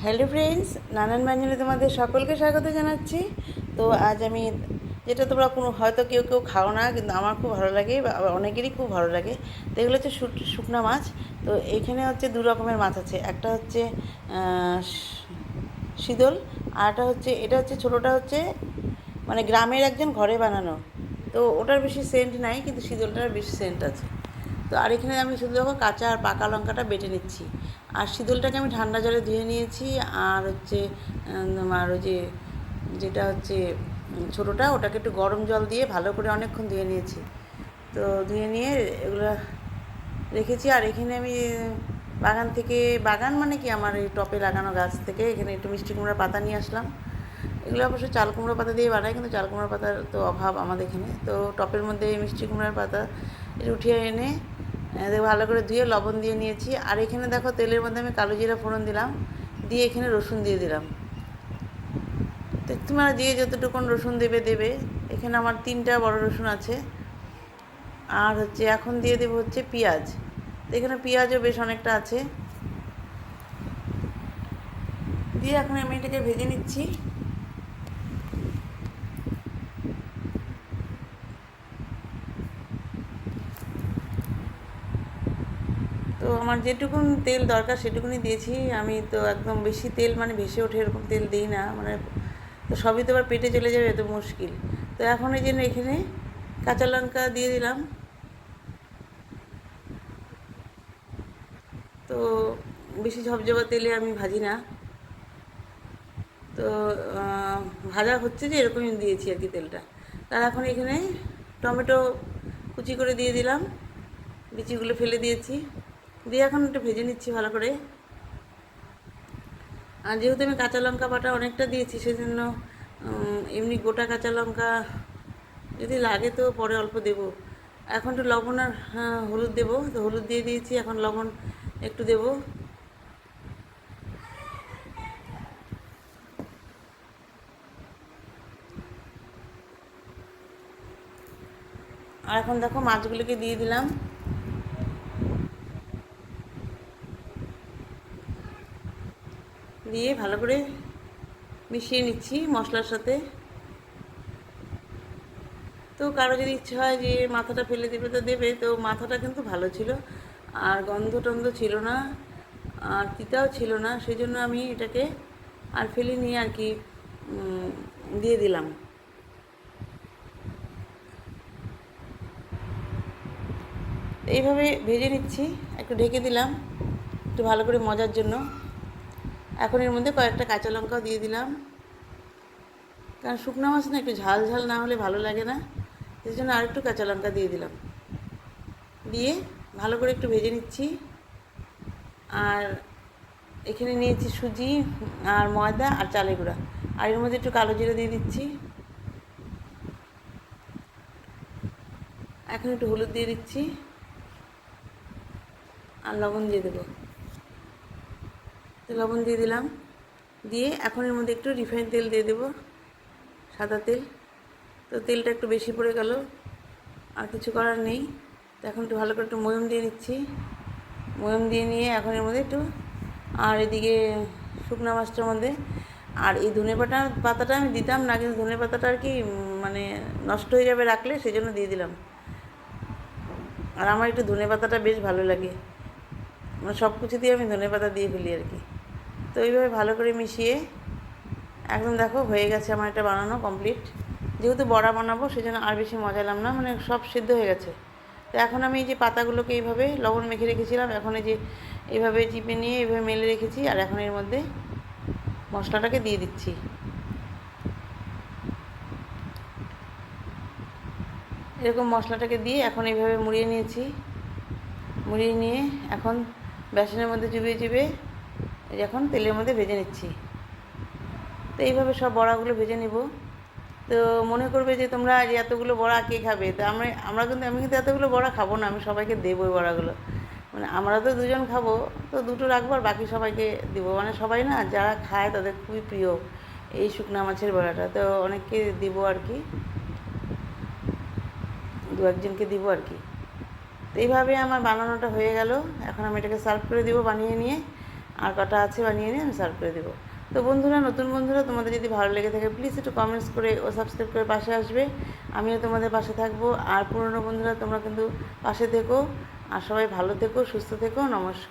Hello friends, নানান ব্যঞ্জনে তোমাদের সকলকে স্বাগত জানাচ্ছি। তো আজ আমি যেটা তোমরা কোনো হয়তো কেউ কেউ খাও না, কিন্তু আমার খুব ভালো লাগে বা আবার অনেকেরই খুব ভালো লাগে। তো এগুলো হচ্ছে শুকনা মাছ। তো এখানে হচ্ছে দু রকমের মাছ আছে। একটা হচ্ছে শীতল, আর এটা হচ্ছে ছোটোটা হচ্ছে মানে গ্রামের একজন ঘরে বানানো। তো ওটার বেশি সেন্ট নাই, কিন্তু শীতলটার বেশি সেন্ট আছে। তো আর এখানে আমি শুধু দেখো কাঁচা আর পাকা লঙ্কাটা বেটে নিচ্ছি। আর শীতলটাকে আমি ঠান্ডা জলে ধুয়ে নিয়েছি। আর হচ্ছে তোমার ওই যেটা হচ্ছে ছোটোটা, ওটাকে একটু গরম জল দিয়ে ভালো করে অনেকক্ষণ ধুয়ে নিয়েছি। তো ধুয়ে নিয়ে এগুলো রেখেছি। আর এখানে আমি বাগান থেকে, বাগান মানে কি আমার এই টপে লাগানো গাছ থেকে এখানে একটু মিষ্টি কুমড়ার পাতা নিয়ে আসলাম। এগুলো অবশ্য চাল কুমড়ো পাতা দিয়ে বানায়, কিন্তু চাল কুমড়োর পাতার তো অভাব আমাদের এখানে। তো টপের মধ্যে মিষ্টি কুমড়ার পাতা উঠিয়ে এনে ভালো করে ধুয়ে লবণ দিয়ে নিয়েছি। আর এখানে দেখো তেলের মধ্যে আমি কালো জিরা ফোড়ন দিলাম, দিয়ে এখানে রসুন দিয়ে দিলাম। তো তোমরা দিয়ে যতটুকুন রসুন দেবে দেবে। এখানে আমার 3টা বড় রসুন আছে। আর হচ্ছে এখন দিয়ে দেবো হচ্ছে পেঁয়াজ। তো এখানে পেঁয়াজও বেশ অনেকটা আছে। দিয়ে এখন আমি এটাকে ভেজে নিচ্ছি। তো আমার যেটুকুন তেল দরকার সেটুকুনি দিয়েছি আমি। তো একদম বেশি তেল মানে ভেসে ওঠে এরকম তেল দিই না, মানে তো সবই তো আবার পেটে চলে যাবে, এত মুশকিল। তো এখন এই জন্য এখানে কাঁচা লঙ্কা দিয়ে দিলাম। তো বেশি ঝপঝপা তেলে আমি ভাজি না। তো ভাজা হচ্ছে যে এরকমই দিয়েছি আর কি তেলটা। তার এখন এখানে টমেটো কুচি করে দিয়ে দিলাম, বিচিগুলো ফেলে দিয়েছি। দিয়ে এখন একটু ভেজে নিচ্ছি ভালো করে। আর যেহেতু আমি কাঁচা লঙ্কা বাটা অনেকটা দিয়েছি, সেজন্য এমনি গোটা কাঁচা লঙ্কা যদি লাগে তো পরে অল্প দেবো। এখন একটু লবণ আর হলুদ দেবো। তো হলুদ দিয়ে দিয়েছি, এখন লবণ একটু দেবো। আর এখন দেখো মাছগুলোকে দিয়ে দিলাম। দিয়ে ভালো করে মিশিয়ে নিচ্ছি মশলার সাথে। তো কারো যদি ইচ্ছে হয় যে মাথাটা ফেলে দেবে তো দেবে। তো মাথাটা কিন্তু ভালো ছিল, আর গন্ধ টন্ধ ছিল না, আর তিতাও ছিল না। সেই জন্য আমি এটাকে আর ফেলে নিয়ে আর কি দিয়ে দিলাম। এইভাবে ভেজে নিচ্ছি, একটু ঢেকে দিলাম একটু ভালো করে মজার জন্য। এখন এর মধ্যে কয়েকটা কাঁচা লঙ্কাও দিয়ে দিলাম, কারণ শুকনো মাছ না একটু ঝাল ঝাল না হলে ভালো লাগে না। সেই জন্য আরেকটু কাঁচা লঙ্কা দিয়ে দিলাম। দিয়ে ভালো করে একটু ভেজে নিচ্ছি। আর এখানে নিয়েছি সুজি আর ময়দা আর চালের গুঁড়া। আর এর মধ্যে একটু কালো জিরা দিয়ে দিচ্ছি। এখন একটু হলুদ দিয়ে দিচ্ছি, আর লবণ দিয়ে দেবো। তো লবণ দিয়ে দিলাম। দিয়ে এখন এর মধ্যে একটু রিফাইন তেল দিয়ে দেবো, সাদা তেল। তো তেলটা একটু বেশি পড়ে গেল, আর কিছু করার নেই। তো এখন একটু ভালো করে একটু ময়ম দিয়ে নিচ্ছি। ময়ম দিয়ে নিয়ে এখন এর মধ্যে একটু, আর এদিকে শুকনো মাছটার মধ্যে, আর এই পাতাটা আমি দিতাম না, কিন্তু ধনে পাতাটা আর কি মানে নষ্ট হয়ে যাবে রাখলে, সেই জন্য দিয়ে দিলাম। আর আমার একটু ধনে পাতাটা বেশ ভালো লাগে, মানে সব কিছু দিয়ে আমি ধনে পাতা দিয়ে ফেলি আর কি। তো এইভাবে ভালো করে মিশিয়ে একদম দেখো হয়ে গেছে আমার এটা বানানো কমপ্লিট। যেহেতু বড়া বানাবো সেজন্য আর বেশি মজালাম না, মানে সব সিদ্ধ হয়ে গেছে। তো এখন আমি এই যে পাতাগুলোকে এইভাবে লবণ মেখে রেখেছিলাম, এখন এই যে এইভাবে চিপে নিয়ে এইভাবে মেলে রেখেছি। আর এখন এর মধ্যে মশলাটাকে দিয়ে দিচ্ছি। এরকম মশলাটাকে দিয়ে এখন এইভাবে মুড়িয়ে নিয়েছি। মুড়িয়ে নিয়ে এখন বেসনের মধ্যে চুবিয়ে চুবিয়ে এখন তেলের মধ্যে ভেজে নিচ্ছি। তো এইভাবে সব বড়াগুলো ভেজে নেব। তো মনে করবে যে তোমরা যে এতগুলো বড়া কে খাবে, তো আমি কিন্তু এতগুলো বড়া খাবো না, আমি সবাইকে দেবো ওই বড়াগুলো। মানে আমরা তো দুজন খাবো, তো দুটো রাখবো আর বাকি সবাইকে দেবো। মানে সবাই না যারা খায় তাদের খুবই প্রিয় এই শুকনা মাছের বড়াটা। তো অনেককে দিব আর কি, দু একজনকে দিব আর কি। তো এইভাবে আমার বানানোটা হয়ে গেল। এখন আমি এটাকে সার্ভ করে দিব বানিয়ে নিয়ে। আর কটা আছে বানিয়ে নিয়ে আমি সার্ভ করে দেবো। তো বন্ধুরা, নতুন বন্ধুরা, তোমাদের যদি ভালো লেগে থাকে প্লিজ একটু কমেন্টস করে ও সাবস্ক্রাইব করে পাশে আসবে, আমিও তোমাদের পাশে থাকবো। আর পুরনো বন্ধুরা তোমরা কিন্তু পাশে থেকো, আর সবাই ভালো থেকো, সুস্থ থেকো। নমস্কার।